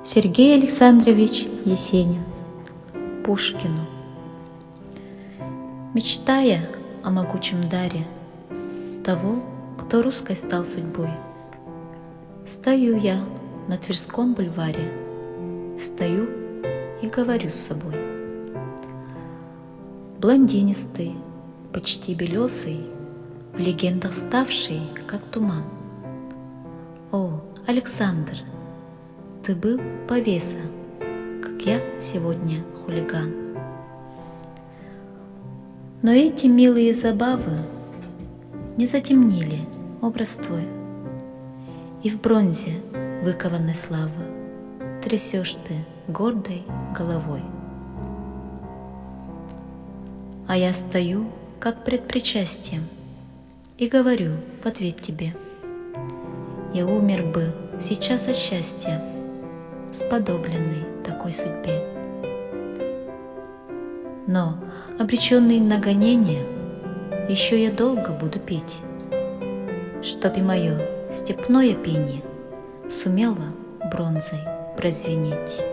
Сергей Александрович Есенин. Пушкину. Мечтая о могучем даре того, кто русской стал судьбой, стою я на Тверском бульваре, стою и говорю с собой. Блондинистый, почти белесый, в легендах ставший, как туман. О, Александр, ты был повеса, как я сегодня хулиган. Но эти милые забавы не затемнили образ твой, и в бронзе выкованной славы трясешь ты гордой головой. А я стою, как пред причастием, и говорю в ответ тебе: я умер бы сейчас от счастья, сподобленный такой судьбе. Но, обреченный на гонение, еще я долго буду петь, чтоб и мое степное пение сумело бронзой прозвенеть.